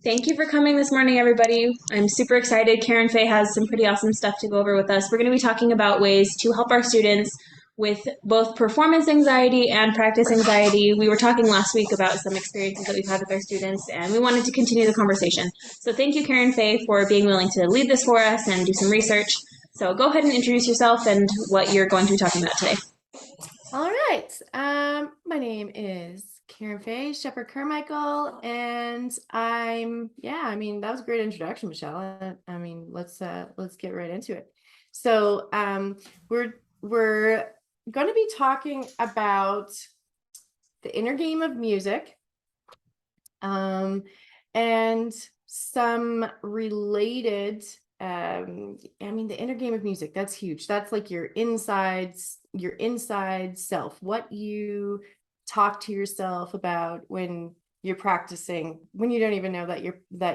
Thank you for coming this morning, everybody. I'm super excited. Karen Faye has some pretty awesome stuff to go over with us. We're going to be talking about ways to help our students with both performance anxiety and practice anxiety. We were talking last week about some experiences that we've had with our students, and we wanted to continue the conversation. So thank you, Karen Faye, for being willing to lead this for us and do some research. So go ahead and introduce yourself and what you're going to be talking about today. All right. My name is Karen Faye Shepherd Carmichael, and that was a great introduction, Michelle. Let's get right into it. So, we're going to be talking about the inner game of music, and some related. The inner game of music, that's huge. That's like your inside self, what you talk to yourself about when you're practicing, when you don't even know that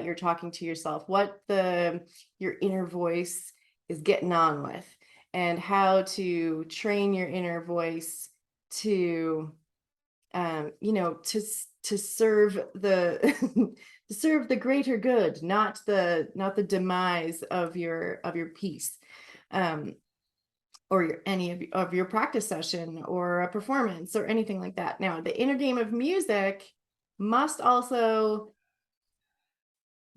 you're talking to yourself, what your inner voice is getting on with, and how to train your inner voice to to serve the to serve the greater good, not the demise of your piece, or any of your practice session or a performance or anything like that. Now, the inner game of music must also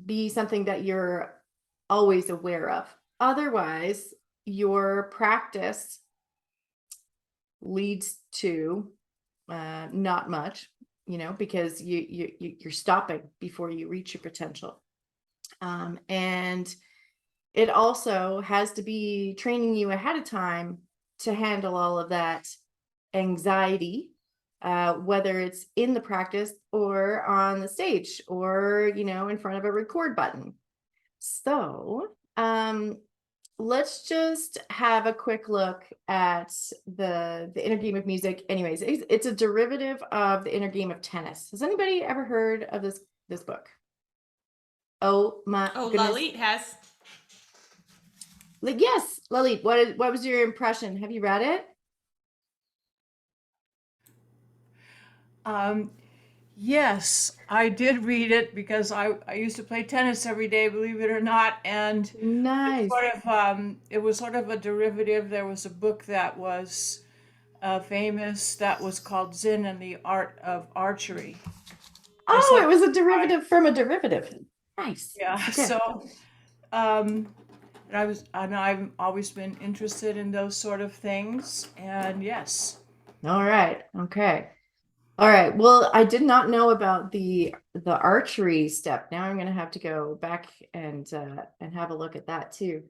be something that you're always aware of. Otherwise, your practice leads to not much, because you're stopping before you reach your potential. And it also has to be training you ahead of time to handle all of that anxiety, whether it's in the practice or on the stage or, in front of a record button. So, let's just have a quick look at the inner game of music. Anyways, it's a derivative of the inner game of tennis. Has anybody ever heard of this book? Oh my Oh, goodness. Lalit has. Like, yes, Lalit, what was your impression? Have you read it? Yes, I did read it because I used to play tennis every day, believe it or not, and Nice. it was sort of a derivative. There was a book that was famous that was called Zen and the Art of Archery. Oh, it was a derivative from a derivative. Nice. Yeah, Okay. um, and I've always been interested in those sort of things, and yes. All right. Okay. All right. Well, I did not know about the archery step. Now I'm going to have to go back and have a look at that too.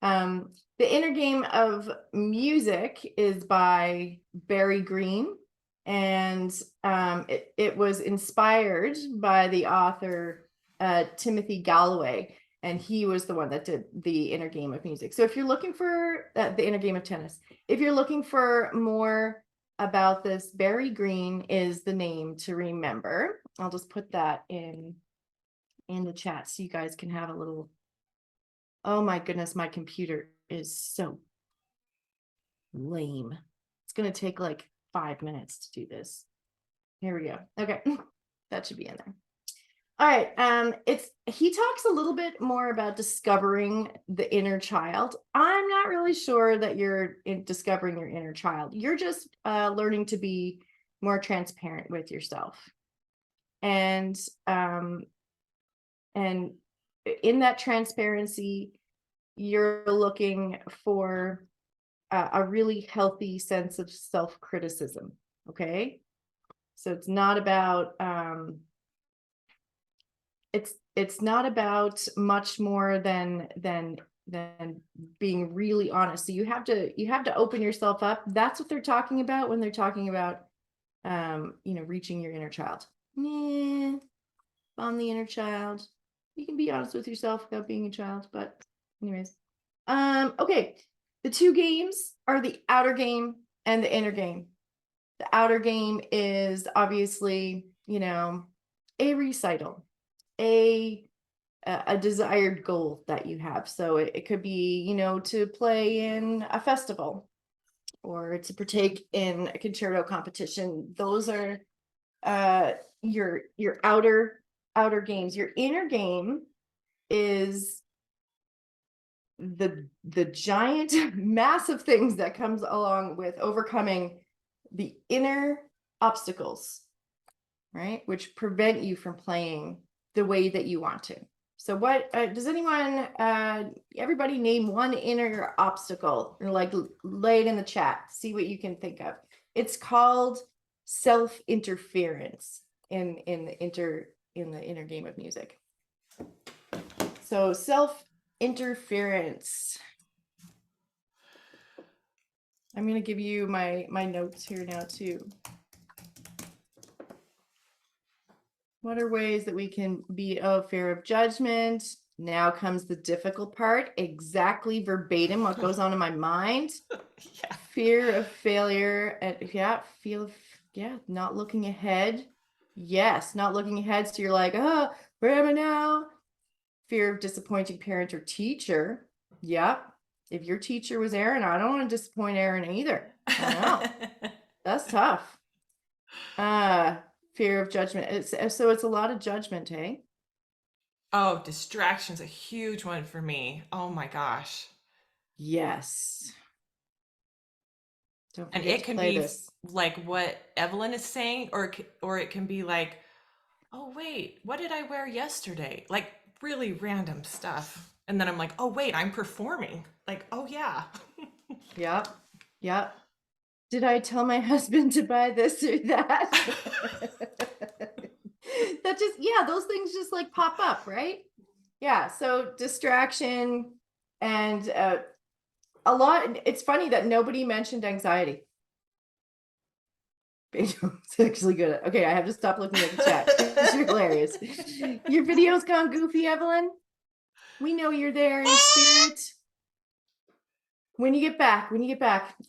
The Inner Game of Music is by Barry Green, and it was inspired by the author Timothy Galloway, and he was the one that did the Inner Game of Music. So if you're looking for the Inner Game of Tennis, if you're looking for more about this, Barry Green is the name to remember. I'll just put that in the chat so you guys can have a little. Oh my goodness, my computer is so lame. It's going to take like 5 minutes to do this. Here we go. Okay. That should be in there. All right. He talks a little bit more about discovering the inner child. I'm not really sure that you're discovering your inner child. You're just learning to be more transparent with yourself. And in that transparency, you're looking for a really healthy sense of self-criticism. Okay. So it's not about it's not about much more than being really honest. So you have to open yourself up. That's what they're talking about when they're talking about reaching your inner child. On the inner child, you can be honest with yourself without being a child, but anyways. Okay, the two games are the outer game and the inner game. The outer game is obviously, a recital, a desired goal that you have. So it could be, to play in a festival or to partake in a concerto competition. Those are your outer outer games. Your inner game is the giant massive things that comes along with overcoming the inner obstacles, right, which prevent you from playing the way that you want to. So what does anyone everybody name one inner obstacle, or like lay it in the chat, see what you can think of. It's called self-interference in the inner game of music. So self-interference. I'm going to give you my notes here now too. What are ways that we can be fear of judgment? Now comes the difficult part, exactly verbatim what goes on in my mind. Yeah. Fear of failure, and not looking ahead. Yes, not looking ahead. So you're like, oh, where am I now? Fear of disappointing parent or teacher. Yep. If your teacher was Aaron, I don't want to disappoint Aaron either. I know. That's tough. Fear of judgment. It's a lot of judgment, hey? Oh, distraction's a huge one for me. Oh my gosh. Yes. Don't And forget it to can play be this. like what Evelyn is saying, or it can be like, oh wait, what did I wear yesterday? Like really random stuff. And then I'm like, oh wait, I'm performing. Like, oh yeah. Yep. Yep. Did I tell my husband to buy this or that? That just, yeah, those things just like pop up, right? Yeah. So distraction and a lot. It's funny that nobody mentioned anxiety. It's actually good. Okay, I have to stop looking at the chat. You're hilarious. Your video's gone goofy, Evelyn. We know you're there in spirit. When you get back.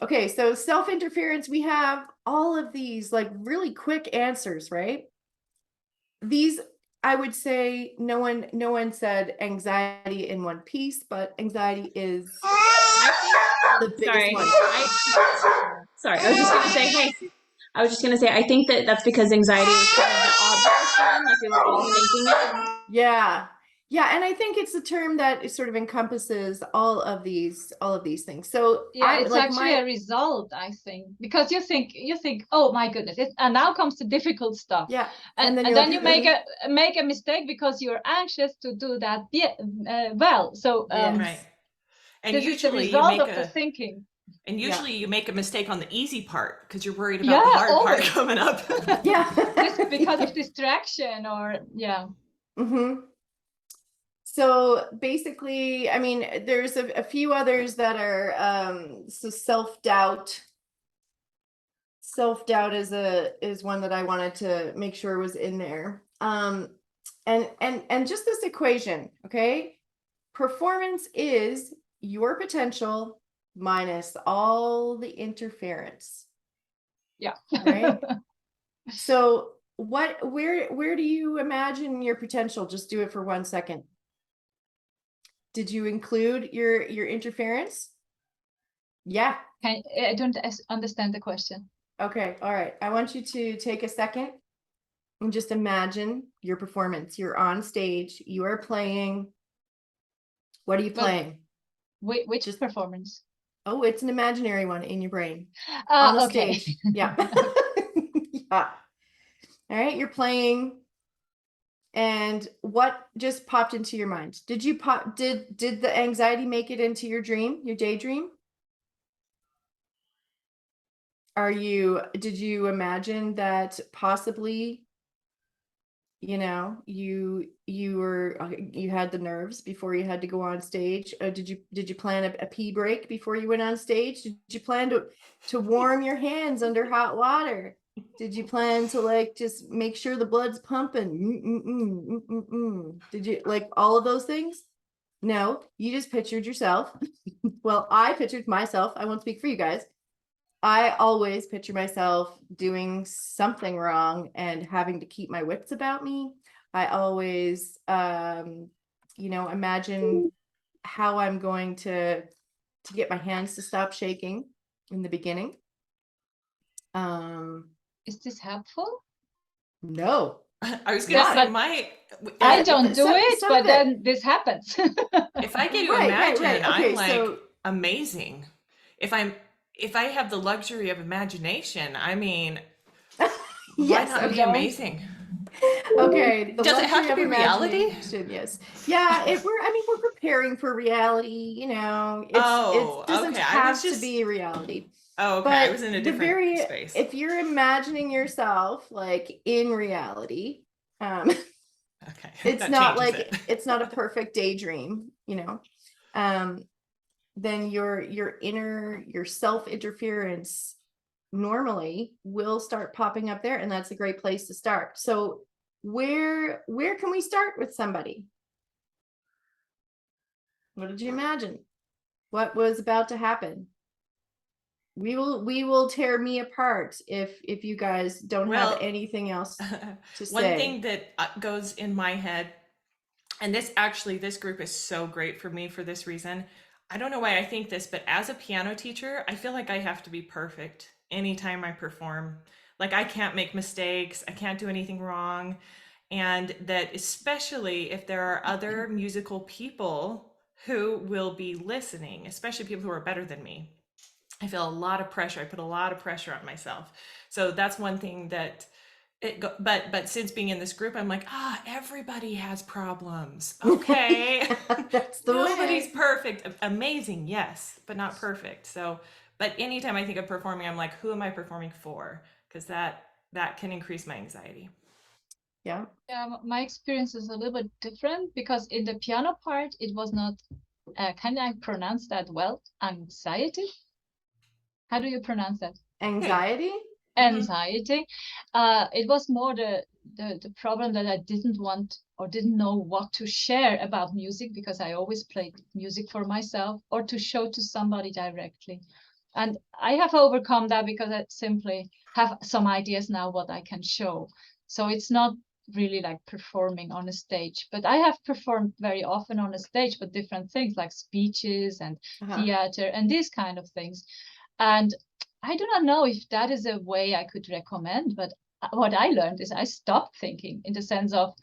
Okay, so self-interference, we have all of these like really quick answers, right? These, I would say, no one said anxiety in one piece, but anxiety is the biggest Sorry. one. Sorry, I was just gonna say, hey. I was just gonna say, I think that's because anxiety was kind of the obvious one, like we were all thinking it. Yeah. Yeah, and I think it's a term that sort of encompasses all of these things. So yeah, it's actually a result, I think, because you think, oh my goodness, and now comes the difficult stuff. Yeah, and then like, you make a mistake because you're anxious to do that well. So Right. And this usually is the result of the thinking. And usually you make a mistake on the easy part because you're worried about Yeah, the hard always. part coming up. Yeah. Because of distraction or yeah. Mm-hmm. So basically, I mean, there's a few others that are so self-doubt. Self-doubt is one that I wanted to make sure was in there. And just this equation, okay? Performance is your potential minus all the interference. Yeah. Right? So where do you imagine your potential? Just do it for 1 second. Did you include your interference? Yeah. I don't understand the question. Okay. All right. I want you to take a second and just imagine your performance. You're on stage. You are playing. What are you playing? Which performance? Oh, it's an imaginary one in your brain. On the okay. stage. Yeah. Yeah. All right. You're playing. And what just popped into your mind? Did the anxiety make it into your dream, your daydream? Did you imagine that possibly, you had the nerves before you had to go on stage? Did you plan a pee break before you went on stage? Did you plan to warm your hands under hot water? Did you plan to like just make sure the blood's pumping? Did you like all of those things? No, you just pictured yourself. Well, I pictured myself. I won't speak for you guys. I always picture myself doing something wrong and having to keep my wits about me. I always, imagine how I'm going to get my hands to stop shaking in the beginning. Is this helpful? No. I was gonna say I if, don't do it, some but of it. then this happens. if I get to Right, imagine, right. Okay, I'm like so amazing. If I have the luxury of imagination, I mean, why yes, not be okay. amazing? Okay, the Does it have luxury to of be reality? imagination, yes. Yeah, we're preparing for reality, you know. It Oh, doesn't okay. I was have to just, be reality. oh, okay. I But was in a the different very space. if you're imagining yourself like in reality, Okay. it's That not changes like it. it's not a perfect daydream, you know. Then your inner your self interference normally will start popping up there, and that's a great place to start. So where can we start with somebody? What did you imagine? What was about to happen? We will tear me apart if you guys don't have Well, anything else to one say. thing that goes in my head, and this group is so great for me for this reason. I don't know why I think this, but as a piano teacher, I feel like I have to be perfect anytime I perform. Like I can't make mistakes, I can't do anything wrong. And that especially if there are other musical people who will be listening, especially people who are better than me. I feel a lot of pressure. I put a lot of pressure on myself. So that's one thing that but since being in this group, I'm like, everybody has problems. Okay. That's the Nobody's way. perfect. Amazing, yes, but not perfect. So, but anytime I think of performing, I'm like, who am I performing for? Because that can increase my anxiety. Yeah. Yeah, my experience is a little bit different because in the piano part, it was not, can I pronounce that well? Anxiety? How do you pronounce that? Anxiety? Anxiety. It was more the problem that I didn't want or didn't know what to share about music because I always played music for myself or to show to somebody directly. And I have overcome that because I simply have some ideas now what I can show. So it's not really like performing on a stage, but I have performed very often on a stage, but different things like speeches and theater and these kind of things. And I do not know if that is a way I could recommend, but what I learned is I stopped thinking in the sense of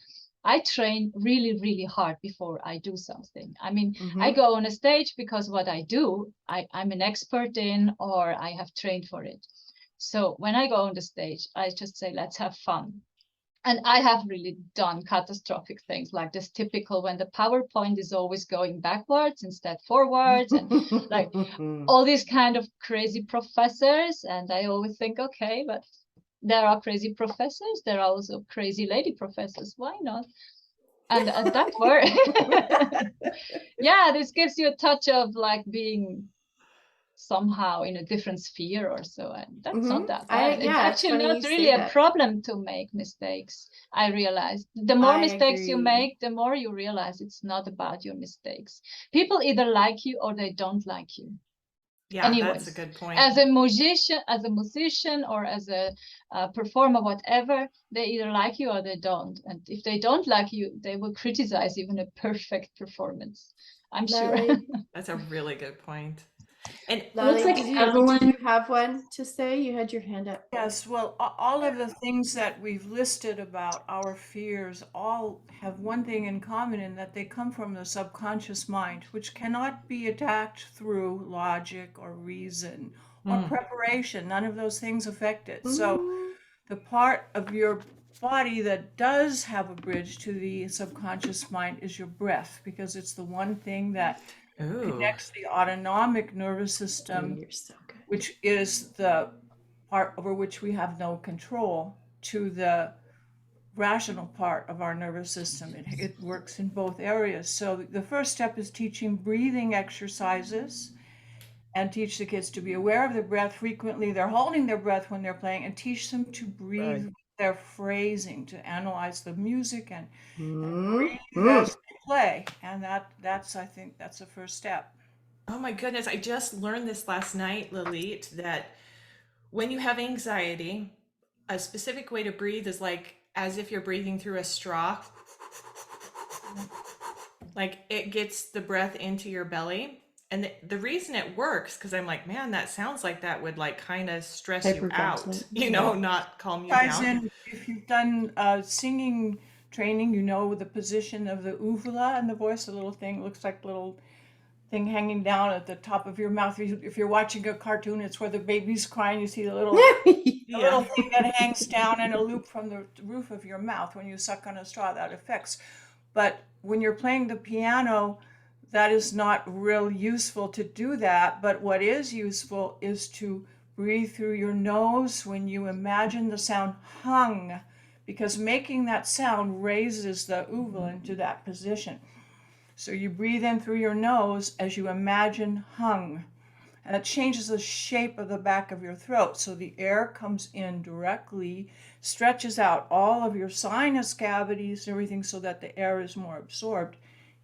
I train really, really hard before I do something. I mean, I go on a stage because what I do, I'm an expert in or I have trained for it. So when I go on the stage, I just say, let's have fun. And I have really done catastrophic things like this typical when the PowerPoint is always going backwards instead forwards and like all these kind of crazy professors. And I always think, okay, but there are crazy professors. There are also crazy lady professors. Why not? And that word, yeah, this gives you a touch of like being somehow in a different sphere or so, and that's not that bad. It's Yeah, it's actually funny not you really say a that. problem to make mistakes. I realized the more I mistakes you agree. make, the more you realize it's not about your mistakes. People either like you or they don't like you. Yeah, Anyways, that's a good point. as a musician or as a performer, whatever, they either like you or they don't. And if they don't like you, they will criticize even a perfect performance. I'm sure. Lally, That's a really good point. And Lally, like did Evelyn- you have one to say? You had your hand up. Yes, well, all of the things that we've listed about our fears all have one thing in common in that they come from the subconscious mind, which cannot be attacked through logic or reason or preparation. None of those things affect it. So the part of your body that does have a bridge to the subconscious mind is your breath, because it's the one thing that connects the autonomic nervous system, You're so good. which is the part over which we have no control, to the rational part of our nervous system. It works in both areas. So the first step is teaching breathing exercises and teach the kids to be aware of their breath frequently. They're holding their breath when they're playing, and teach them to breathe their phrasing, to analyze the music and breathe as they play. And that's I think that's the first step. oh my goodness, I just learned this last night, Lilit, that when you have anxiety, a specific way to breathe is like as if you're breathing through a straw. Like it gets the breath into your belly. And the reason it works, because I'm like, man, that sounds like that would like kind of stress you out, Hyperventilate. you know, not calm you Ties down. in if you've done singing training, you know the position of the uvula in the voice, the little thing, looks like little thing hanging down at the top of your mouth. If you're watching a cartoon, it's where the baby's crying. You see the little thing that hangs down in a loop from the roof of your mouth. When you suck on a straw, that affects. But when you're playing the piano, that is not real useful to do that. But what is useful is to breathe through your nose when you imagine the sound hung, because making that sound raises the uvula into that position. So you breathe in through your nose as you imagine hung, and it changes the shape of the back of your throat. So the air comes in directly, stretches out all of your sinus cavities and everything so that the air is more absorbed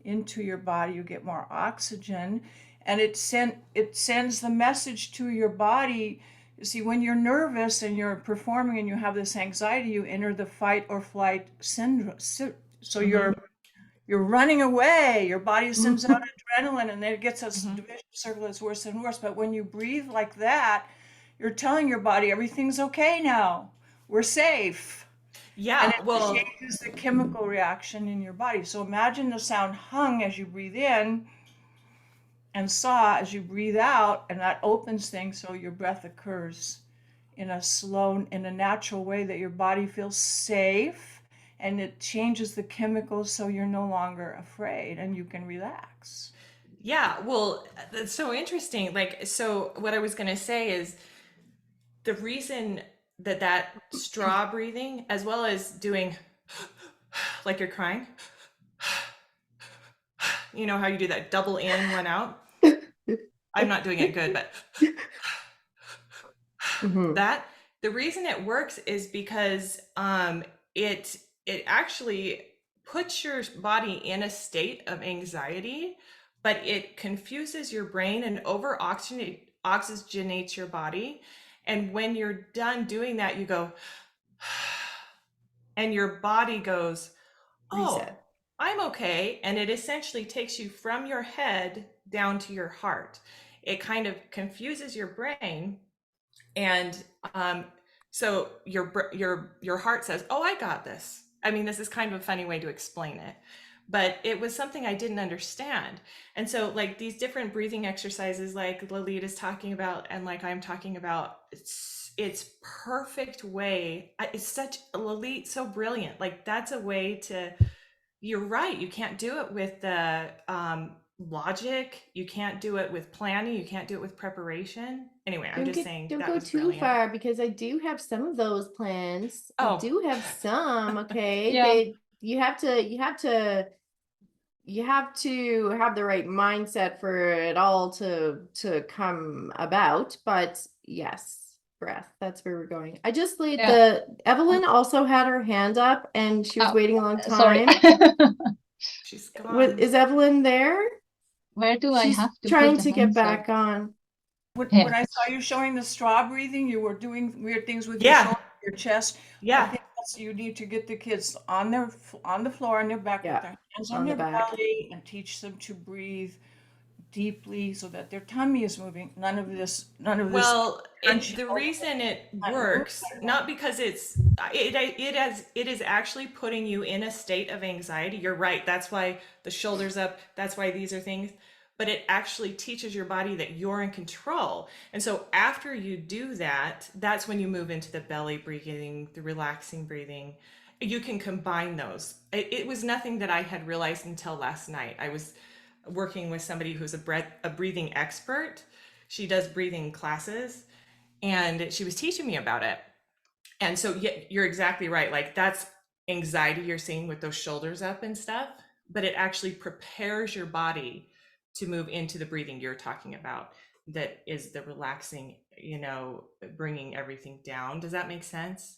into your body. You get more oxygen, and it sends the message to your body. You see, when you're nervous and you're performing and you have this anxiety, you enter the fight or flight syndrome. So you're running away, your body sends out adrenaline, and then it gets us vicious circle that's worse and worse. But when you breathe like that, you're telling your body everything's okay now, we're safe. Yeah, And it well, changes the chemical reaction in your body. So imagine the sound hung as you breathe in, and saw as you breathe out, and that opens things so your breath occurs in a slow, in a natural way that your body feels safe. And it changes the chemicals so you're no longer afraid and you can relax. yeah, well, that's so interesting. Like, so what I was going to say is the reason that straw breathing, as well as doing like you're crying, you know how you do that double in, one out? I'm not doing it good, but that the reason it works is because it actually puts your body in a state of anxiety, but it confuses your brain and over oxygenates your body. And when you're done doing that, you go, and your body goes, oh, Reset. I'm okay. And it essentially takes you from your head down to your heart. It kind of confuses your brain. And so your heart says, oh, I got this. I mean, this is kind of a funny way to explain it, but it was something I didn't understand. And so like these different breathing exercises, like Lalit is talking about, and like I'm talking about, it's perfect way. It's such Lalit, so brilliant. Like that's a way to, you're right. You can't do it with the logic. You can't do it with planning. You can't do it with preparation. Anyway, I'm just saying Don't that go was too brilliant. far, because I do have some of those plans. I Oh. do have some. Okay, Yeah. you have to have the right mindset for it all to come about. But yes, breath. That's where we're going. I just laid Yeah. Evelyn also had her hand up, and she was Oh, waiting a long sorry. time. She's gone. Is Evelyn there? Where do I She's have to trying put the to get hands up? back on. When I saw you showing the straw breathing, you were doing weird things with your Yeah. shoulder, your chest. I Yeah. think you need to get the kids on the floor on their back with their hands on on the their back. belly and teach them to breathe deeply so that their tummy is moving. None of this. Well, crunchy the motion. reason it works, not because it is actually putting you in a state of anxiety. You're right. That's why the shoulders up. That's why these are things. But it actually teaches your body that you're in control. And so after you do that, that's when you move into the belly breathing, the relaxing breathing. You can combine those. It was nothing that I had realized until last night. I was working with somebody who's a breathing expert. She does breathing classes, and she was teaching me about it. And so yeah, you're exactly right. Like that's anxiety you're seeing with those shoulders up and stuff, but it actually prepares your body to move into the breathing you're talking about. That is the relaxing, bringing everything down. Does that make sense?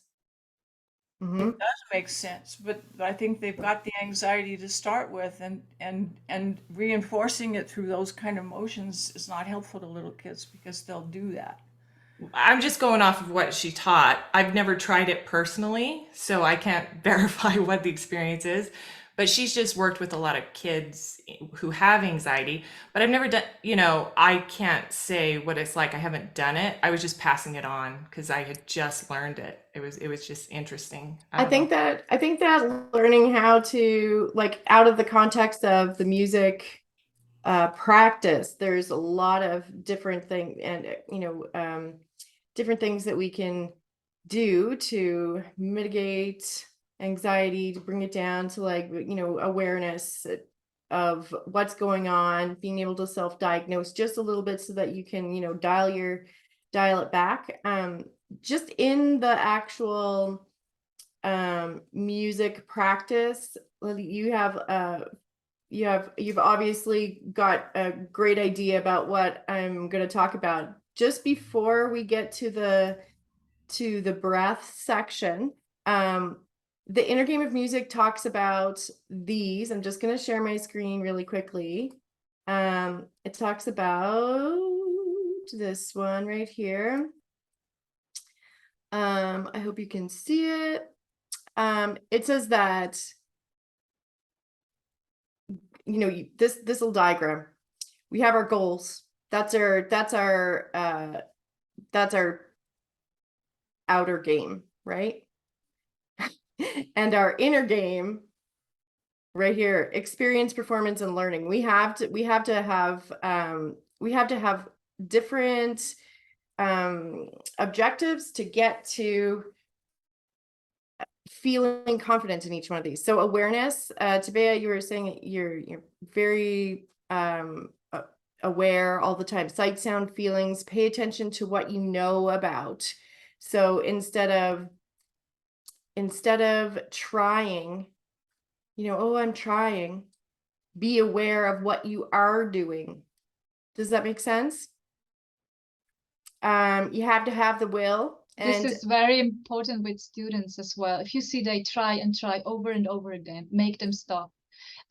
Mm-hmm. It does make sense, but I think they've got the anxiety to start with, and reinforcing it through those kind of motions is not helpful to little kids because they'll do that. I'm just going off of what she taught. I've never tried it personally, so I can't verify what the experience is. but she's just worked with a lot of kids who have anxiety. But I've never done, you know, I can't say what it's like. I haven't done it. I was just passing it on because I had just learned it. It was just interesting. I think that learning how to, like, out of the context of the music practice, there's a lot of different things, and different things that we can do to mitigate anxiety, to bring it down to, like, awareness of what's going on, being able to self-diagnose just a little bit so that you can, dial it back. Just in the actual music practice, you've obviously got a great idea about what I'm going to talk about. Just before we get to the breath section, the inner game of music talks about these. I'm just going to share my screen really quickly. It talks about this one right here. I hope you can see it. It says that, this little diagram, we have our goals. That's our outer game, right? And our inner game right here, experience, performance, and learning. We have to have different objectives to get to feeling confident in each one of these. So awareness, Tabea, you were saying you're very aware all the time. Sight, sound, feelings, pay attention to what you know about. So instead of trying, oh, I'm trying, be aware of what you are doing. Does that make sense? You have to have the will. This is very important with students as well. If you see they try and try over and over again, make them stop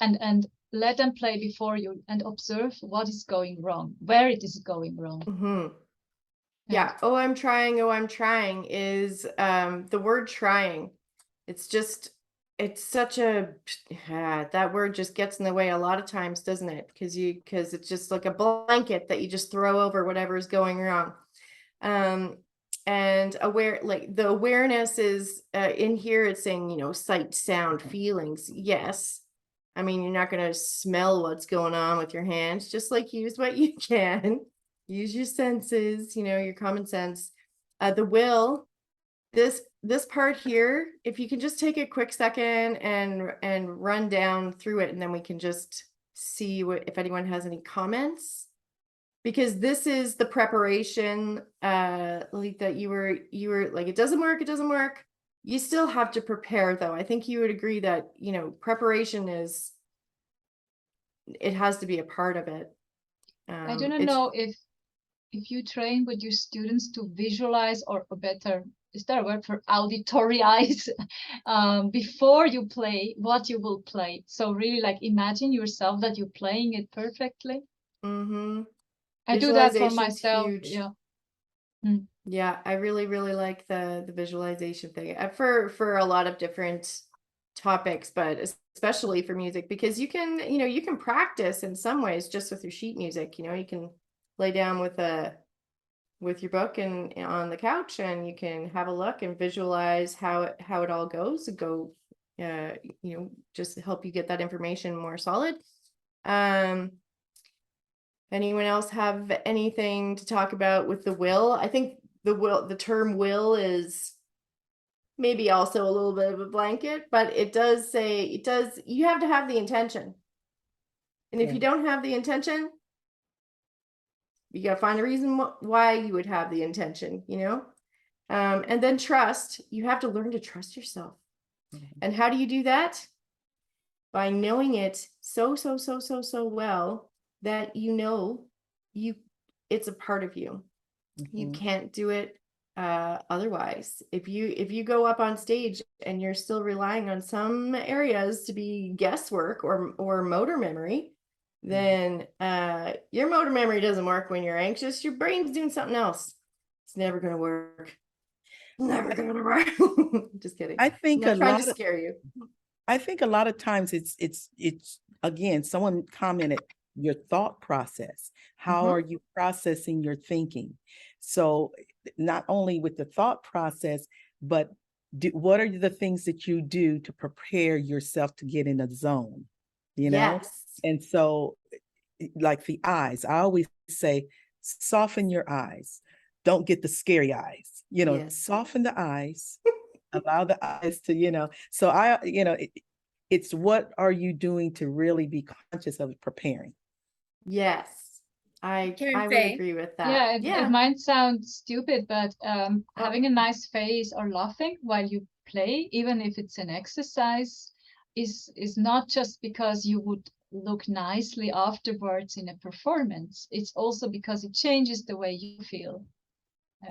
and let them play before you and observe what is going wrong, where it is going wrong. Mm-hmm. Yeah. Oh, I'm trying is the word trying. It's such a that word just gets in the way a lot of times, doesn't it? Because it's just like a blanket that you just throw over whatever is going wrong. And the awareness is in here. It's saying, sight, sound, feelings. Yes. I mean, you're not going to smell what's going on with your hands, just like use what you can. Use your senses, your common sense. The will, this part here, if you can just take a quick second and run down through it, and then we can just see if anyone has any comments. Because this is the preparation, like that you were like, it doesn't work. You still have to prepare, though. I think you would agree that, preparation it has to be a part of it. I don't know if you train with your students to visualize, or better, is there a word for auditorize, before you play what you will play? So really, like, imagine yourself that you're playing it perfectly. Mm-hmm. I do that for myself. Huge. Yeah. Yeah, I really, really like the visualization thing for a lot of different topics, but especially for music, because you can practice in some ways just with your sheet music. You can lay down with your book and on the couch, and you can have a look and visualize how it all goes, just to help you get that information more solid. Anyone else have anything to talk about with the will? I think the term will is maybe also a little bit of a blanket, but it does say, you have to have the intention. And if you don't have the intention, you got to find a reason why you would have the intention, and then trust. You have to learn to trust yourself. Mm-hmm. And how do you do that? By knowing it so well that it's a part of you. Mm-hmm. You can't do it otherwise. If you go up on stage and you're still relying on some areas to be guesswork or motor memory, then your motor memory doesn't work when you're anxious. Your brain's doing something else. It's never going to work. Never going to work. Just kidding. I think I'm not trying to scare you. I think a lot of times it's again, someone commented your thought process. How Mhm. are you processing your thinking? So not only with the thought process, but what are the things that you do to prepare yourself to get in a zone? You know? Yes. And so like the eyes, I always say, soften your eyes. Don't get the scary eyes, Yes. soften the eyes, allow the eyes to, so it's what are you doing to really be conscious of preparing? Yes. I Karen would Faye. agree with that. Yeah, it Yeah. might sound stupid, but Oh. having a nice face or laughing while you play, even if it's an exercise, is not just because you would look nicely afterwards in a performance. It's also because it changes the way you feel.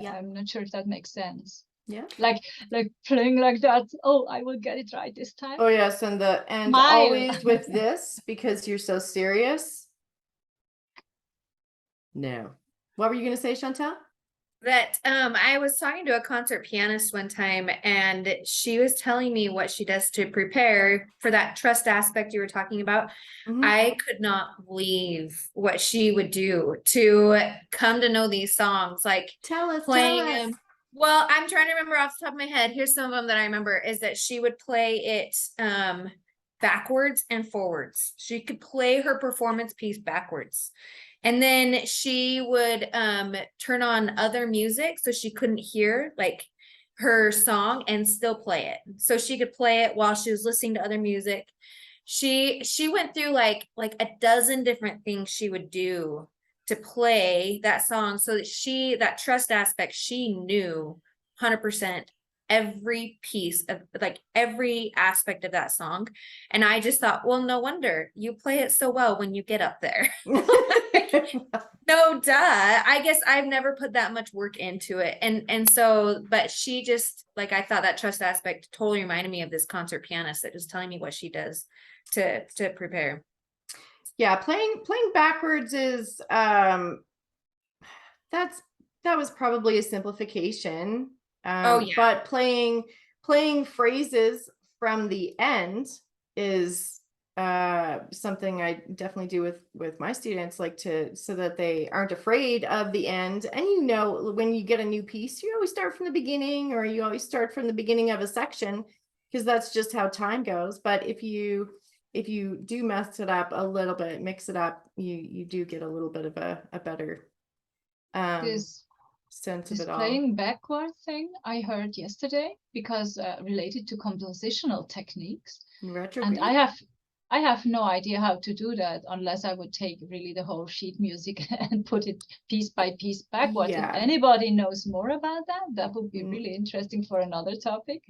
Yeah. I'm not sure if that makes sense. Yeah. Like playing like that. Oh, I will get it right this time. Oh yes, and Smile. always with this, because you're so serious. No. What were you gonna say, Chantel? That I was talking to a concert pianist one time, and she was telling me what she does to prepare for that trust aspect you were talking about. Mhm. I could not believe what she would do to come to know these songs, like Tell us. playing them. Well, I'm trying to remember off the top of my head. Here's some of them that I remember, is that she would play it backwards and forwards. She could play her performance piece backwards. And then she would turn on other music so she couldn't hear like her song and still play it. So she could play it while she was listening to other music. She went through like a dozen different things she would do to play that song, so that that trust aspect, she knew 100% every piece of like every aspect of that song. And I just thought, well, no wonder you play it so well when you get up there. No, duh. I guess I've never put that much work into it. And so, but she just like, I thought that trust aspect totally reminded me of this concert pianist that was telling me what she does to prepare. Yeah, playing backwards is that was probably a simplification. Oh, yeah. But playing phrases from the end is something I definitely do with my students, like so that they aren't afraid of the end. And when you get a new piece, you always start from the beginning, or you always start from the beginning of a section, because that's just how time goes. But if you do mess it up a little bit, mix it up, you do get a little bit of a better This sense of This it all. playing backward thing I heard yesterday, because related to compositional techniques. Retrograde? And I have no idea how to do that unless I would take really the whole sheet music and put it piece by piece backwards. Yeah. If anybody knows more about that, that would be really interesting for another topic.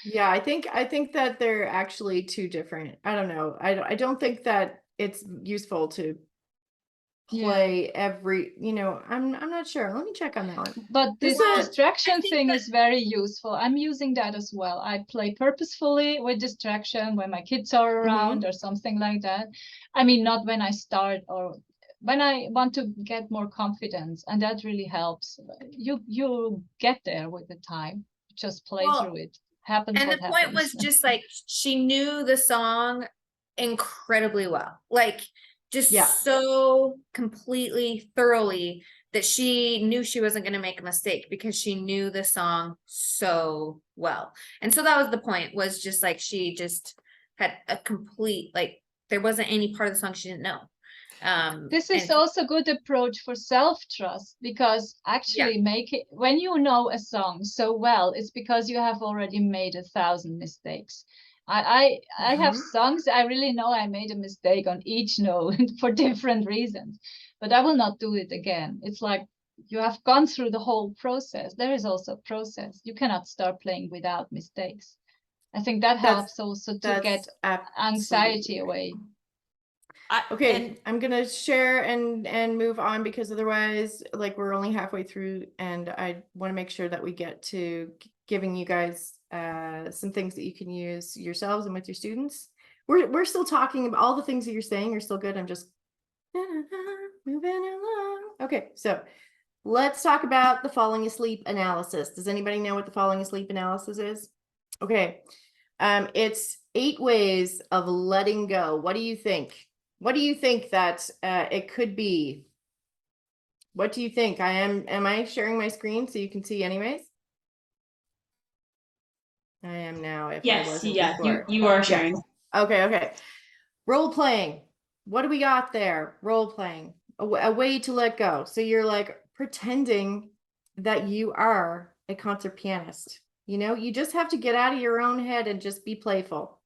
Yeah, I think that they're actually two different. I don't know. I don't think that it's useful to play every, I'm not sure. Let me check on that one. But this Well, distraction I think thing that- is very useful. I'm using that as well. I play purposefully with distraction when my kids are around or something like that. I mean, not when I start or when I want to get more confidence, and that really helps. You get there with the time. Just play Well, through it. Happens And what the point was happens. just like she knew the song incredibly well, like just Yeah. so completely thoroughly that she knew she wasn't going to make a mistake because she knew the song so well. And so that was the point, was just like she just had a complete, like there wasn't any part of the song she didn't know. This is and- also a good approach for self-trust, because actually when you know a song so well, it's because you have already made 1,000 mistakes. I have songs I really know I made a mistake on each note for different reasons, but I will not do it again. It's like you have gone through the whole process. There is also a process. You cannot start playing without mistakes. I think that helps also to get anxiety away. Okay, I'm gonna share and move on, because otherwise, like, we're only halfway through, and I want to make sure that we get to giving you guys some things that you can use yourselves and with your students. We're still talking about all the things that you're saying are still good. I'm just moving along. Okay, so let's talk about the falling asleep analysis. Does anybody know what the falling asleep analysis is? Okay, 8 ways of letting go. What do you think? What do you think that it could be? What do you think? Am I sharing my screen so you can see anyways? I am now, if I Yes, wasn't yeah, before. you are Yes. sharing. Okay. Role playing. What do we got there? Role playing. A way to let go. So you're like pretending that you are a concert pianist. You know, you just have to get out of your own head and just be playful.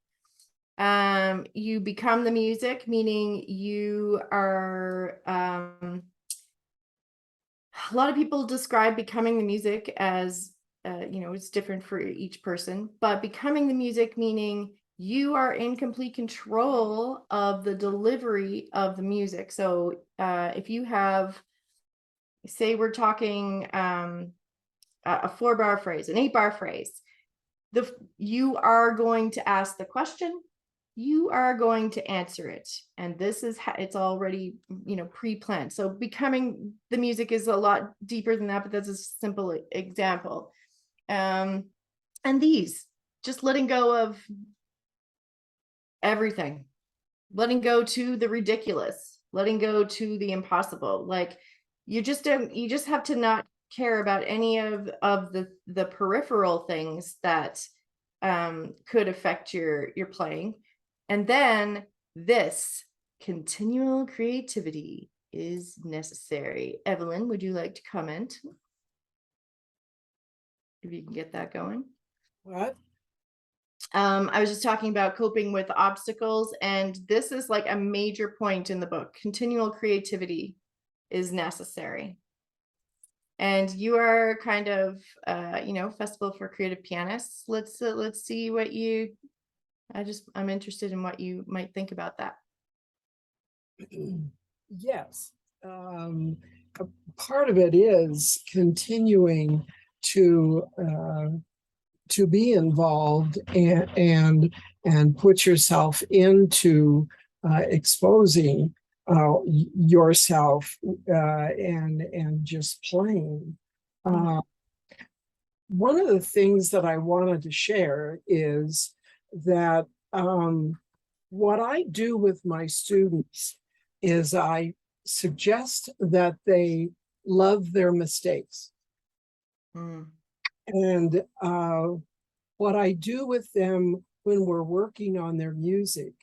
You become the music, meaning you are a lot of people describe becoming the music as it's different for each person, but becoming the music meaning you are in complete control of the delivery of the music. So if you have, say we're talking a 4-bar phrase, an 8-bar phrase, you are going to ask the question, you are going to answer it, and this is how it's already pre-planned. So becoming the music is a lot deeper than that, but that's a simple example. And these, just letting go of everything, letting go to the ridiculous, letting go to the impossible. Like you just have to not care about any of the peripheral things that could affect your playing. And then this continual creativity is necessary. Evelyn, would you like to comment? If you can get that going. What? I was just talking about coping with obstacles, and this is like a major point in the book. Continual creativity is necessary. And you are kind of, Festival for Creative Pianists. Let's see what I'm interested in what you might think about that. Yes. A part of it is continuing to be involved and put yourself into exposing yourself and just playing. One of the things that I wanted to share is that what I do with my students is I suggest that they love their mistakes. And what I do with them when we're working on their music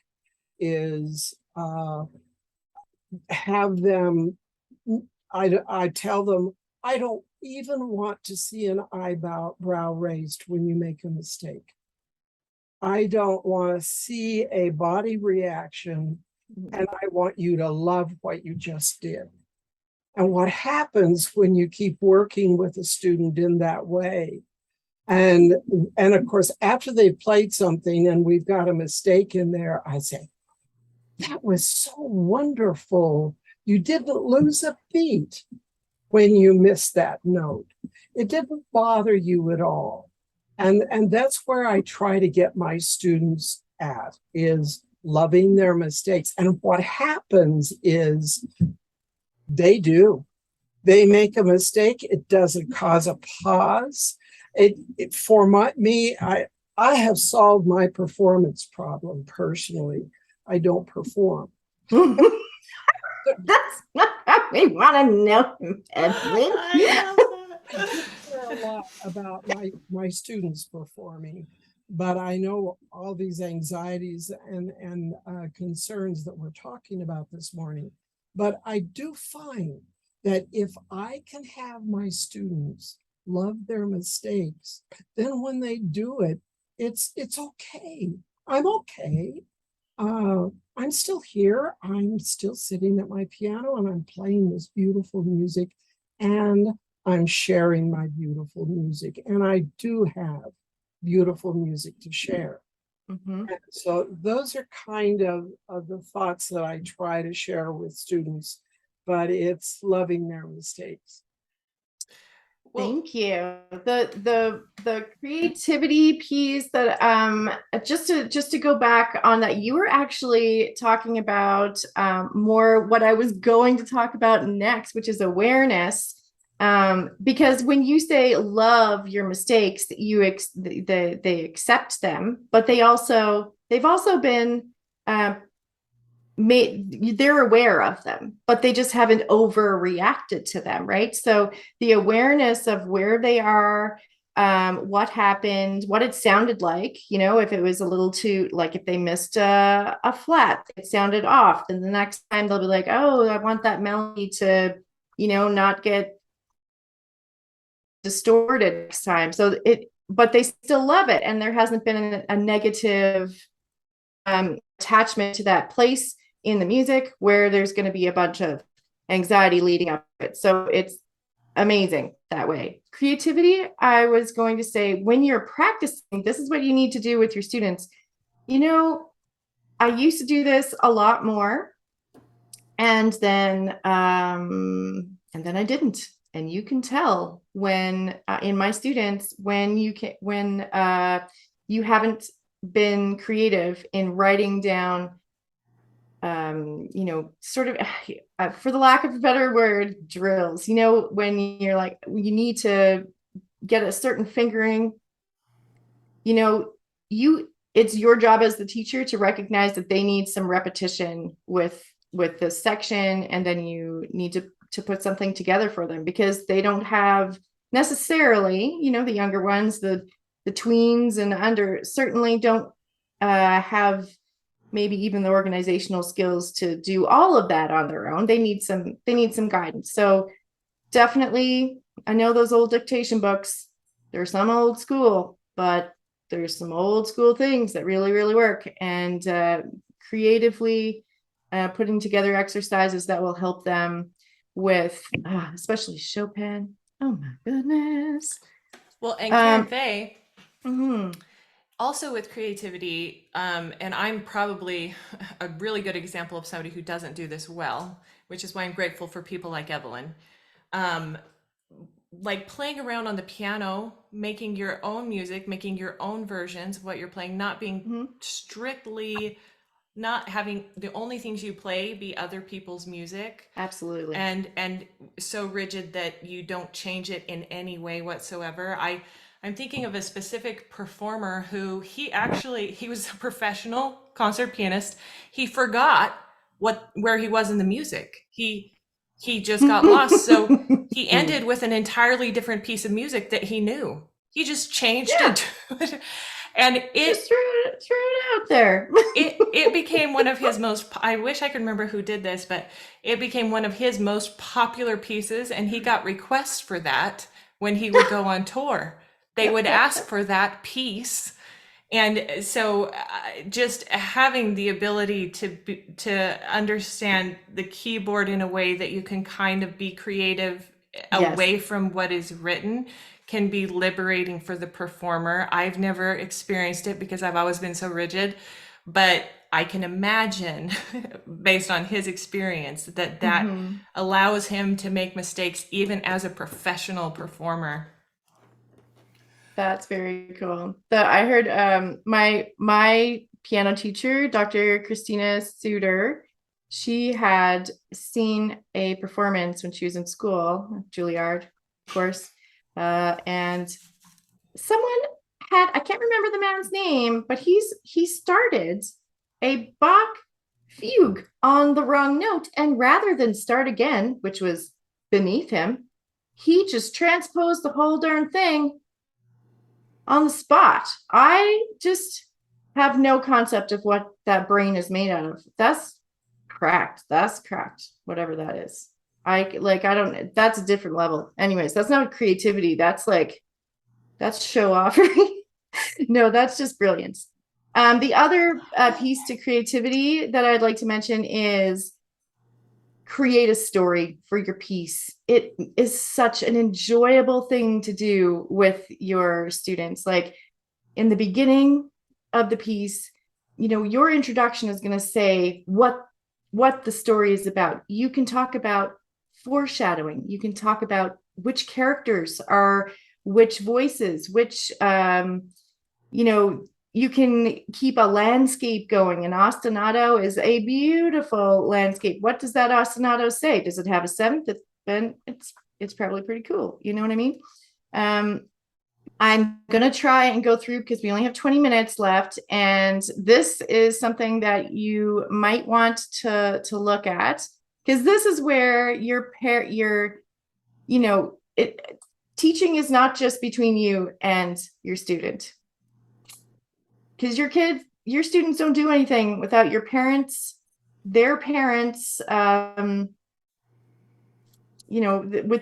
is have them, I tell them, I don't even want to see an eyebrow raised when you make a mistake. I don't want to see a body reaction, and I want you to love what you just did. And what happens when you keep working with a student in that way, and of course, after they've played something and we've got a mistake in there, I say, that was so wonderful. You didn't lose a beat when you missed that note. It didn't bother you at all. And that's where I try to get my students at, is loving their mistakes. And what happens is they make a mistake. It doesn't cause a pause. For me, I have solved my performance problem personally. I don't perform. That's not how we want to know, Evelyn. I love I do care a lot about my students performing, but I know all these anxieties and concerns that we're talking about this morning. But I do find that if I can have my students love their mistakes, then when they do it, it's okay. I'm okay. I'm still here. I'm still sitting at my piano and I'm playing this beautiful music, and I'm sharing my beautiful music. And I do have beautiful music to share. So those are kind of the thoughts that I try to share with students, but it's loving their mistakes. Thank you. The creativity piece that just to go back on that, you were actually talking about more what I was going to talk about next, which is awareness. Because when you say love your mistakes, they accept them, but they also they've also been they're aware of them, but they just haven't overreacted to them, right? So the awareness of where they are, what happened, what it sounded like, if it was a little too, like if they missed a flat, it sounded off, then the next time they'll be like, oh, I want that melody to, not get distorted next time. But they still love it, and there hasn't been a negative attachment to that place in the music where there's going to be a bunch of anxiety leading up to it. So it's amazing that way. Creativity, I was going to say, when you're practicing, this is what you need to do with your students. I used to do this a lot more, and then I didn't. And you can tell when in my students, when you haven't been creative in writing down sort of for the lack of a better word, drills, when you're like, you need to get a certain fingering, it's your job as the teacher to recognize that they need some repetition with this section, and then you need to put something together for them, because they don't have necessarily, the younger ones, the tweens and under, certainly don't have maybe even the organizational skills to do all of that on their own. They need some guidance. So definitely, I know those old dictation books, they're some old school, but there's some old school things that really, really work. And creatively putting together exercises that will help them with, especially Chopin. Oh my goodness. Well, and Karen Faye, mhm. also with creativity, and I'm probably a really good example of somebody who doesn't do this well, which is why I'm grateful for people like Evelyn. Like playing around on the piano, making your own music, making your own versions of what you're playing, not being strictly, not having the only things you play be other people's music. Absolutely. And so rigid that you don't change it in any way whatsoever. I'm thinking of a specific performer who he was a professional concert pianist. He forgot where he was in the music. He just got lost. So he ended with an entirely different piece of music that he knew. He just changed it. And just threw it out there. it became one of his most, I wish I could remember who did this, but it became one of his most popular pieces. And he got requests for that when he would go on tour. They would ask for that piece. And so just having the ability to understand the keyboard in a way that you can kind of be creative away from what is written can be liberating for the performer. I've never experienced it because I've always been so rigid, but I can imagine based on his experience that allows him to make mistakes even as a professional performer. That's very cool. I heard my piano teacher, Dr. Christina Suter, she had seen a performance when she was in school, Juilliard, of course, and someone I can't remember the man's name, but he started a Bach fugue on the wrong note, and rather than start again, which was beneath him, he just transposed the whole darn thing on the spot. I just have no concept of what that brain is made out of. That's cracked, whatever that is. I don't, that's a different level. Anyways, that's not creativity. That's show off. No, that's just brilliance. The other piece to creativity that I'd like to mention is create a story for your piece. It is such an enjoyable thing to do with your students. Like in the beginning of the piece, your introduction is going to say what the story is about. You can talk about foreshadowing. You can talk about which characters are which voices, which, you can keep a landscape going. An ostinato is a beautiful landscape. What does that ostinato say? Does it have a seventh? Then it's probably pretty cool. You know what I mean? I'm going to try and go through because we only have 20 minutes left. And this is something that you might want to look at, because this is where teaching is not just between you and your student. Because your students don't do anything without your parents, their parents, with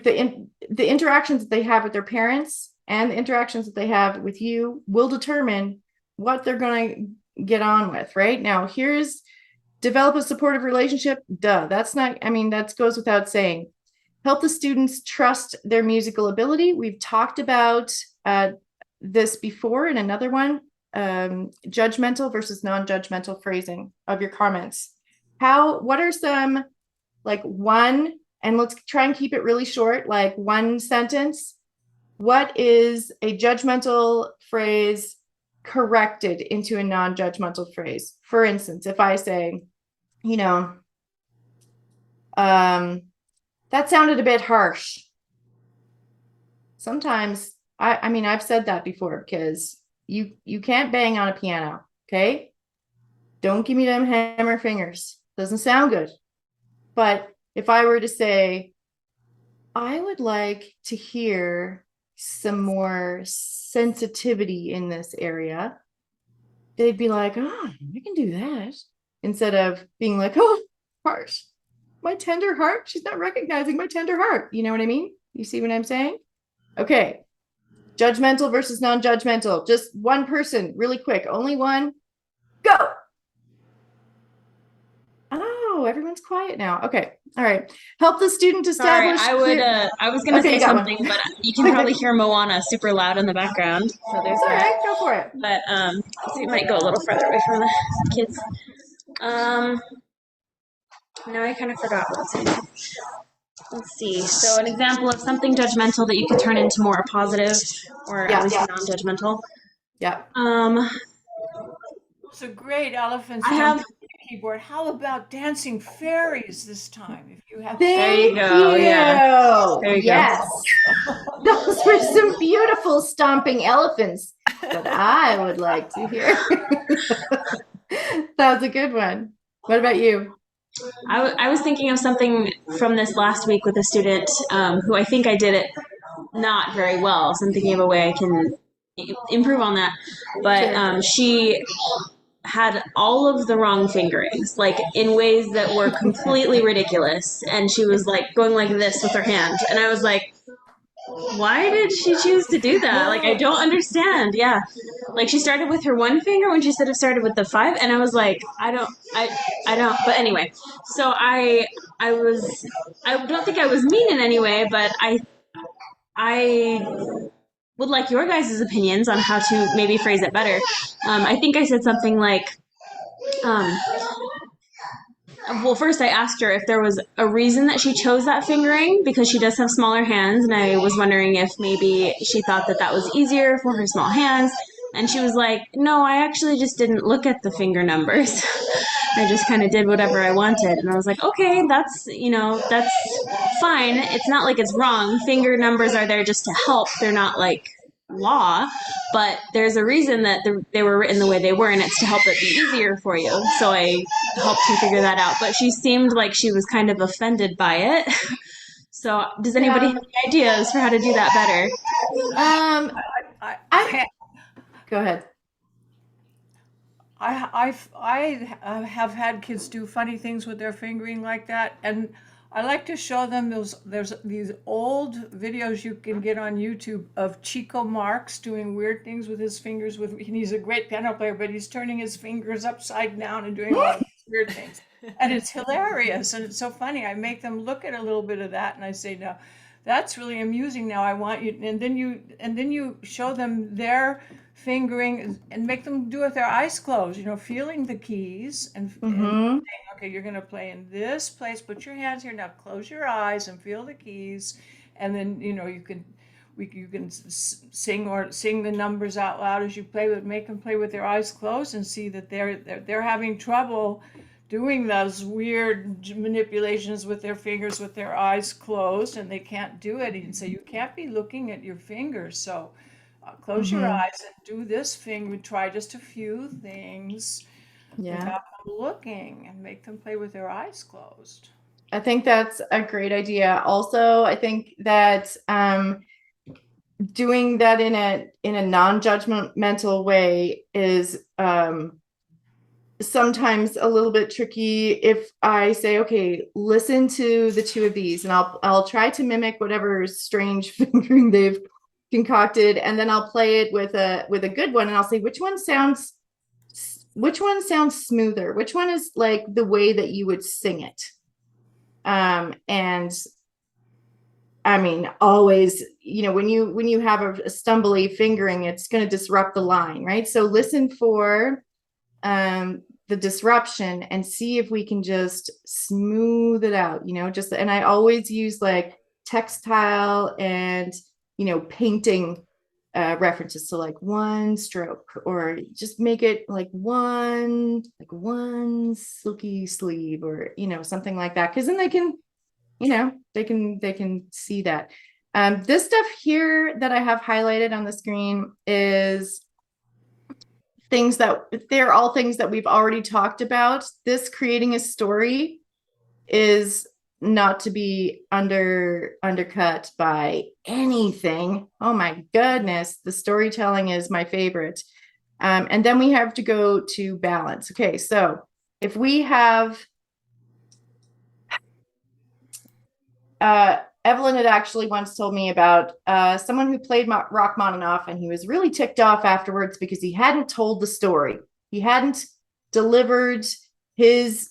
the interactions that they have with their parents and the interactions that they have with you will determine what they're going to get on with. Right now, here's develop a supportive relationship. That's not, that goes without saying. Help the students trust their musical ability. We've talked about this before in another one, judgmental versus non-judgmental phrasing of your comments. What are some, like, one, and let's try and keep it really short, like one sentence. What is a judgmental phrase corrected into a non-judgmental phrase? For instance, if I say, that sounded a bit harsh. Sometimes I've said that before, because you can't bang on a piano, okay? Don't give me them hammer fingers. Doesn't sound good. But if I were to say, I would like to hear some more sensitivity in this area, they'd be like, oh, I can do that. Instead of being like, oh, harsh. My tender heart. She's not recognizing my tender heart. You know what I mean? You see what I'm saying? Okay. Judgmental versus non-judgmental. Just one person, really quick. Only one. Go. Oh, everyone's quiet now. Okay. All right. Help the student Sorry, establish. I was gonna Okay, say you got one. something, but you can probably hear Moana super loud in the background. So there's It's all that. right. Go for it. But so you might go a little further away from the kids. Now I kind of forgot what's in. Let's see. So an example of something judgmental that you could turn into more positive, or at least non-judgmental. Yeah. It's a great elephant I have. keyboard. How about dancing fairies this time? If you have. There you go. Yeah. There you yes. Those were some beautiful stomping elephants that I would like to hear. That was a good one. What about you? I was thinking of something from this last week with a student who I think I did it not very well. So I'm thinking of a way I can improve on that. But she had all of the wrong fingerings, like in ways that were completely ridiculous. And she was like going like this with her hand. And I was like, why did she choose to do that? Like, I don't understand. Yeah. Like, she started with her one finger when she should have started with the five. And I was like, I don't. But anyway, so I don't think I was mean in any way, but I would like your guys' opinions on how to maybe phrase it better. I think I said something like, well, first I asked her if there was a reason that she chose that fingering, because she does have smaller hands, and I was wondering if maybe she thought that that was easier for her small hands. And she was like, no, I actually just didn't look at the finger numbers. I just kind of did whatever I wanted. And I was like, okay, that's fine. It's not like it's wrong. Finger numbers are there just to help. They're not like law, but there's a reason that they were written the way they were, and it's to help it be easier for you. So I helped her figure that out, but she seemed like she was kind of offended by it. So does anybody have any ideas for how to do that better? Go ahead. I have had kids do funny things with their fingering like that, and I like to show them there's these old videos you can get on YouTube of Chico Marx doing weird things with his fingers. And he's a great piano player, but he's turning his fingers upside down and doing all these weird things, and it's hilarious and it's so funny. I make them look at a little bit of that, and I say, no, that's really amusing. Now I want you, and then you show them their fingering and make them do it with their eyes closed, feeling the keys and saying, okay, you're going to play in this place, put your hands here, now close your eyes and feel the keys. And then, you can sing the numbers out loud as you play, but make them play with their eyes closed and see that they're having trouble doing those weird manipulations with their fingers with their eyes closed, and they can't do it. And so you can't be looking at your fingers. So Close your Mhm. eyes and do this thing. We try just a few things Yeah. without them looking, and make them play with their eyes closed. I think that's a great idea. Also, I think that doing that in a non-judgmental way is sometimes a little bit tricky. If I say, okay, listen to the two of these, and I'll try to mimic whatever strange fingering they've concocted, and then I'll play it with a good one, and I'll say which one sounds smoother, which one is like the way that you would sing it. And I mean, always, when you have a stumbly fingering, it's going to disrupt the line, right? So listen for the disruption and see if we can just smooth it out, and I always use like textile and, painting references. So like one stroke, or just make it like one silky sleeve, or, something like that. Cause then they can, they can see that. This stuff here that I have highlighted on the screen is they're all things that we've already talked about. This creating a story is not to be undercut by anything. Oh my goodness, the storytelling is my favorite. And then we have to go to balance. Okay, so if we have Evelyn had actually once told me about someone who played Rachmaninoff, and he was really ticked off afterwards because he hadn't told the story. He hadn't delivered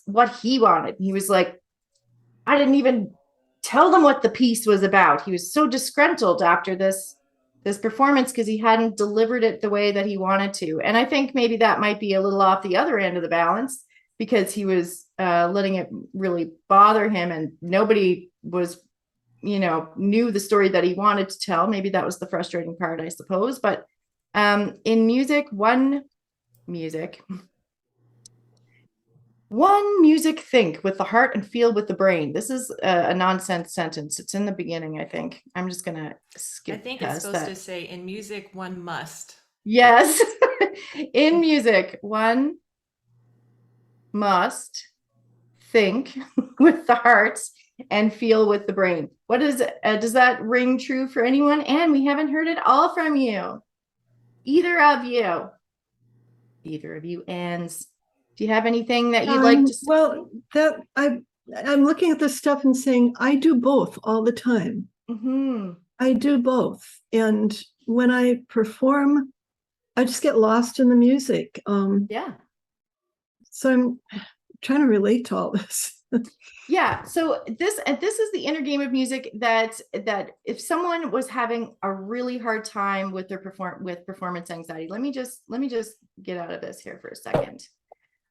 what he wanted. He was like, I didn't even tell them what the piece was about. He was so disgruntled after this performance because he hadn't delivered it the way that he wanted to. And I think maybe that might be a little off the other end of the balance, because he was letting it really bother him, and nobody was, knew the story that he wanted to tell. Maybe that was the frustrating part, I suppose. But in music, one music think with the heart and feel with the brain. This is a nonsense sentence. It's in the beginning, I think. I'm just gonna skip. I think it's supposed to say, in music, one must. Yes. In music, one must think with the heart and feel with the brain. What is does that ring true for anyone? And we haven't heard it all from you. Either of you. Ands, do you have anything that you'd like to say? Well, I'm looking at this stuff and saying, I do both all the time. Mm-hmm. I do both. And when I perform, I just get lost in the music. Yeah. So I'm trying to relate to all this. Yeah. So this is the inner game of music that if someone was having a really hard time with their performance anxiety, let me just get out of this here for a second.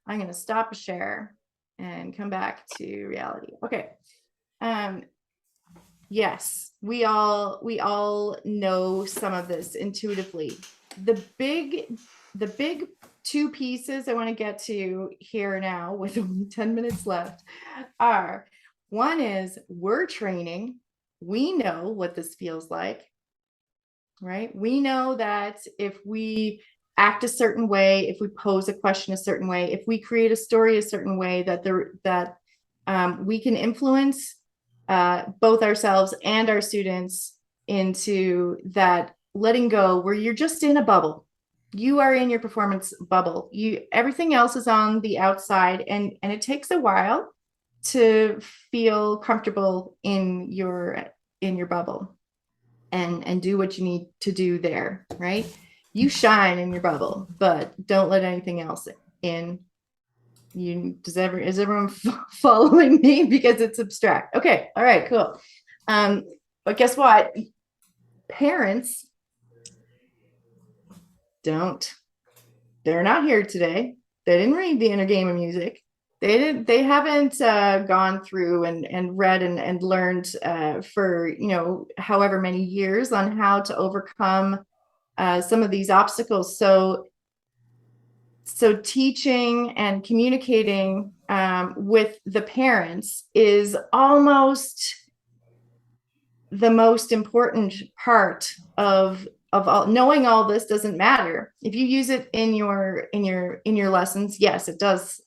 I'm going to stop a share and come back to reality. Okay. Yes, we all know some of this intuitively. The big two pieces I want to get to here now, with only 10 minutes left, are: one is we're training. We know what this feels like, right? We know that if we act a certain way, if we pose a question a certain way, if we create a story a certain way, that we can influence both ourselves and our students into that letting go, where you're just in a bubble. You are in your performance bubble. Everything else is on the outside, and it takes a while to feel comfortable in your bubble and do what you need to do there, right? You shine in your bubble, but don't let anything else in. Is everyone following me? Because it's abstract. Okay. All right, cool. But guess what? Parents they're not here today. They didn't read the inner game of music. They haven't gone through and read and learned for however many years on how to overcome some of these obstacles. So teaching and communicating with the parents is almost the most important part of all, knowing all this doesn't matter. If you use it in your lessons, yes, it does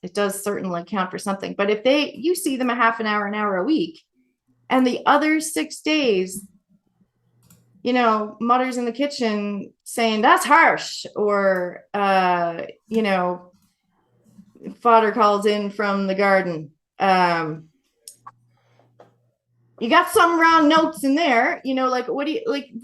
certainly count for something. But if you see them a half an hour a week, and the other 6 days, Mother's in the kitchen saying that's harsh, or father calls in from the garden, you got some wrong notes in there, what do you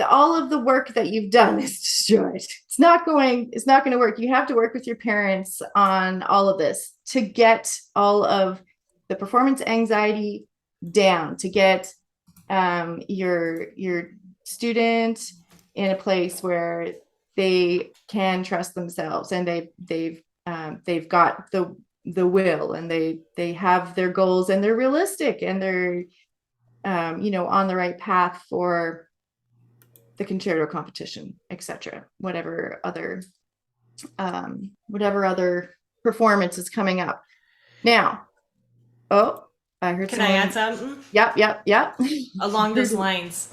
all of the work that you've done is destroyed. It's not going to work. You have to work with your parents on all of this to get all of the performance anxiety down, to get your student in a place where they can trust themselves, and they've got the will, and they have their goals, and they're realistic, and they're on the right path for the concerto competition, etc. Whatever other performance is coming up. Now, I heard Can I add something? Yep. Along those lines.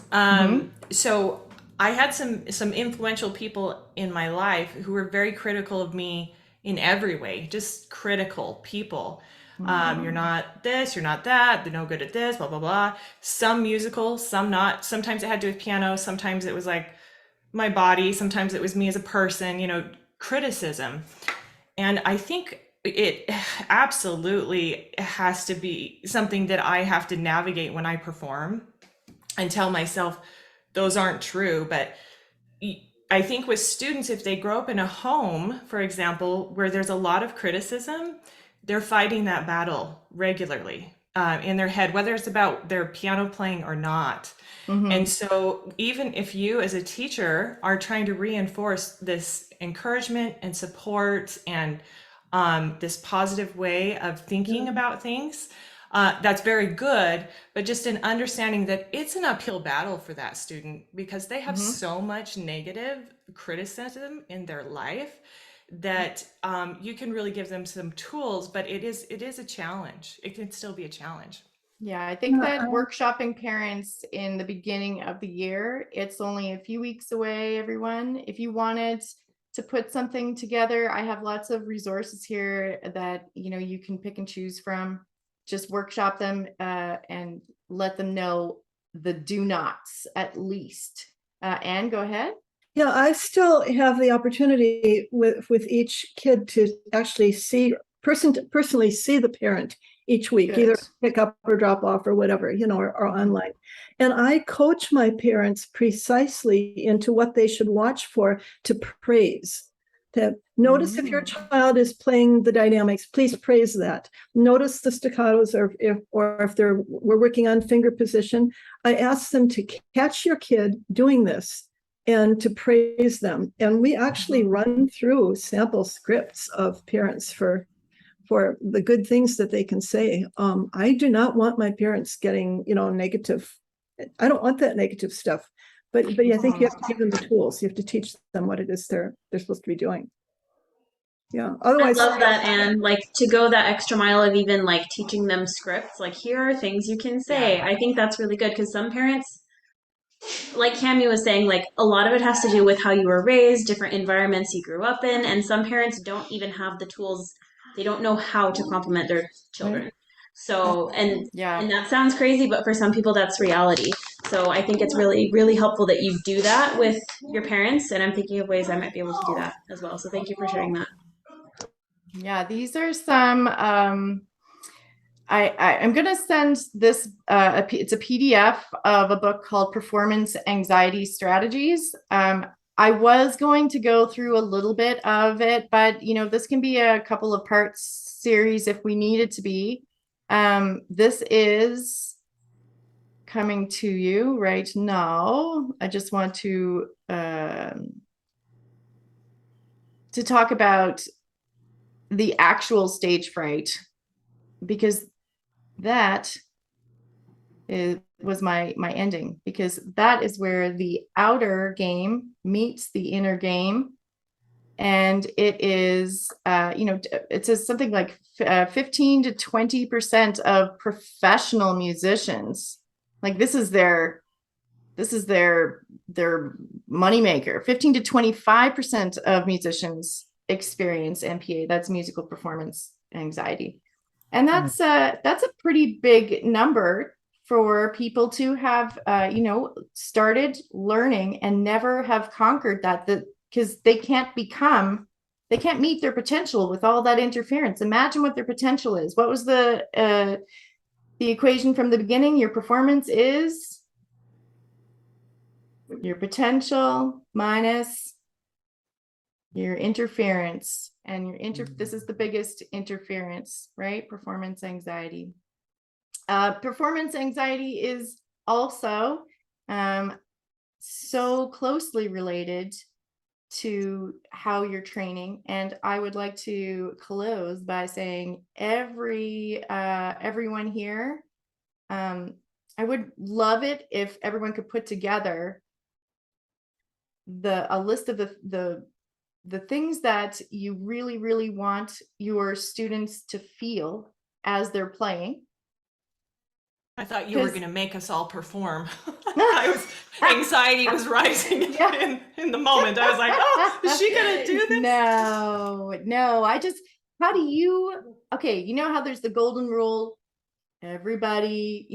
So I had some influential people in my life who were very critical of me in every way, just critical people. You're not this, you're not that, they're no good at this, blah, blah, blah. Some musical, some not. Sometimes it had to do with piano. Sometimes it was like my body. Sometimes it was me as a person, criticism. And I think it absolutely has to be something that I have to navigate when I perform and tell myself those aren't true. But I think with students, if they grow up in a home, for example, where there's a lot of criticism, they're fighting that battle regularly in their head, whether it's about their piano playing or not. And so even if you as a teacher are trying to reinforce this encouragement and support and this positive way of thinking about things, that's very good, but just an understanding that it's an uphill battle for that student because they have so much negative criticism in their life that you can really give them some tools, but it is a challenge. It can still be a challenge. Yeah, I think that workshopping parents in the beginning of the year, it's only a few weeks away, everyone. If you wanted to put something together, I have lots of resources here that you can pick and choose from. Just workshop them and let them know the do nots at least. Anne, go ahead. Yeah, I still have the opportunity with each kid to actually personally see the parent each week, either pick up or drop off or whatever, or online. And I coach my parents precisely into what they should watch for to praise. To notice if your child is playing the dynamics, please praise that. Notice the staccatos, or if we're working on finger position. I ask them to catch your kid doing this and to praise them. And we actually run through sample scripts of parents for the good things that they can say. I do not want my parents getting, negative. I don't want that negative stuff. But I think you have to give them the tools. You have to teach them what it is they're supposed to be doing. Yeah. Otherwise, I love that, Anne. Like to go that extra mile of even like teaching them scripts. Like here are things you can say. I think that's really good because some parents, like Cami was saying, like a lot of it has to do with how you were raised, different environments you grew up in, and some parents don't even have the tools. They don't know how to compliment their children. So, and that sounds crazy, but for some people that's reality. So I think it's really, really helpful that you do that with your parents. And I'm thinking of ways I might be able to do that as well. So thank you for sharing that. Yeah, these are some, I'm going to send this, it's a PDF of a book called Performance Anxiety Strategies. I was going to go through a little bit of it, but this can be a couple of parts series if we need it to be. This is coming to you right now. I just want to talk about the actual stage fright, because that was my ending, because that is where the outer game meets the inner game. And it is, it says something like 15 to 20% of professional musicians, like this is their this is their moneymaker. 15 to 25% of musicians experience MPA. That's musical performance anxiety. And that's a pretty big number for people to have, started learning and never have conquered that, because they can't meet their potential with all that interference. Imagine what their potential is. What was the equation from the beginning? Your performance is your potential minus your interference, and this is the biggest interference, right? Performance anxiety. Performance anxiety is also so closely related to how you're training. And I would like to close by saying everyone here, I would love it if everyone could put together a list of the things that you really, really want your students to feel as they're playing. I thought you were going to make us all perform. Anxiety was rising in the moment. I was like, oh, is she going to do this? No, how do you, okay, you know how there's the golden rule? Everybody,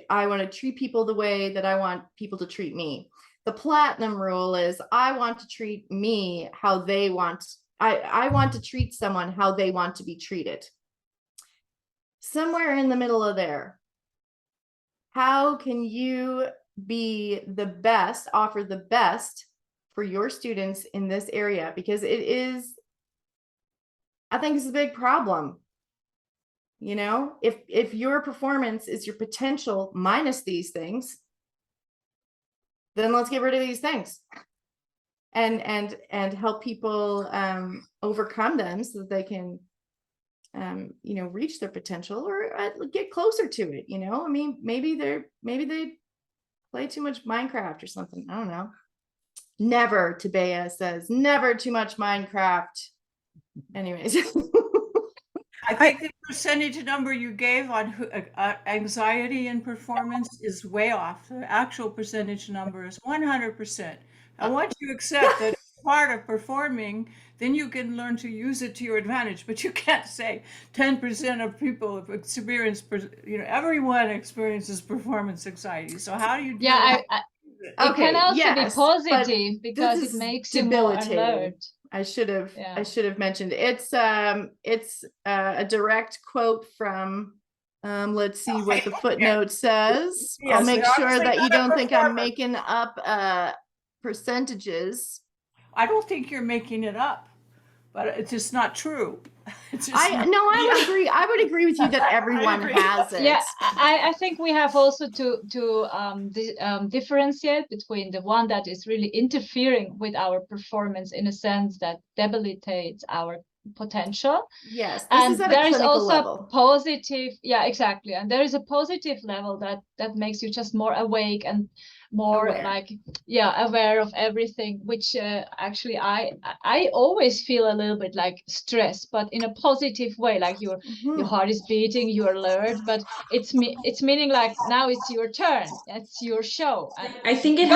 I want to treat people the way that I want people to treat me. The platinum rule is I want to treat me how they want. I want to treat someone how they want to be treated. Somewhere in the middle of there, how can you be the best, offer the best for your students in this area? Because I think it's a big problem. If your performance is your potential minus these things, then let's get rid of these things and help people overcome them so that they can reach their potential or get closer to it. I mean, maybe they play too much Minecraft or something. I don't know. Never, Tabea says, never too much Minecraft. Anyways. I think the percentage number you gave on anxiety and performance is way off. The actual percentage number is 100%. And once you accept that it's part of performing, then you can learn to use it to your advantage. But you can't say 10% of people have experienced, everyone experiences performance anxiety. So how do you do that? It can also be positive because it makes you more alert. I should have mentioned it's a direct quote from let's see what the footnote says. Yes, I'll make sure that you don't think I'm making up percentages. I don't think you're making it up, but it's just not true. I would agree with you that everyone has it. Yeah, I think we have also to differentiate between the one that is really interfering with our performance in a sense that debilitates our potential. Yes, and there is also a positive, exactly, and there is a positive level that makes you just more awake and more aware of everything, which actually I always feel a little bit like stress, but in a positive way, like your heart is beating, you're alert, but it's meaning like now it's your turn, it's your show. And I think it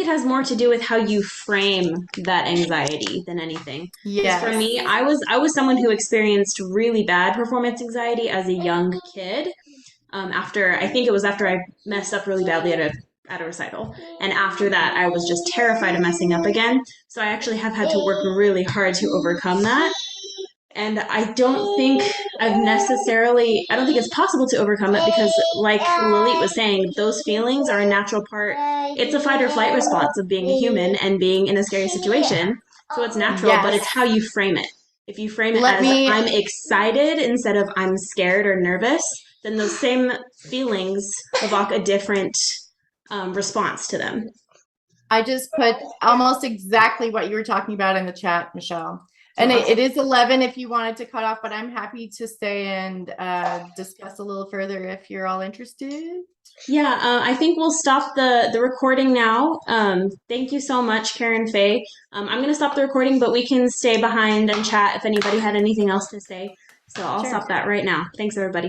has more to do with how you frame that anxiety than anything. Yes. For me, I was someone who experienced really bad performance anxiety as a young kid. After I messed up really badly at a recital. And after that, I was just terrified of messing up again. So I actually have had to work really hard to overcome that. And I don't think it's possible to overcome it because, like Lilit was saying, those feelings are a natural part. It's a fight or flight response of being a human and being in a scary situation. So it's natural, but it's how you frame it. If you frame it I'm excited instead of I'm scared or nervous, then those same feelings evoke a different response to them. I just put almost exactly what you were talking about in the chat, Michelle. And it is 11 if you wanted to cut off, but I'm happy to stay and discuss a little further if you're all interested. Yeah, I think we'll stop the recording now. Thank you so much, Karen Faye. I'm going to stop the recording, but we can stay behind and chat if anybody had anything else to say. So I'll stop that right now. Thanks, everybody.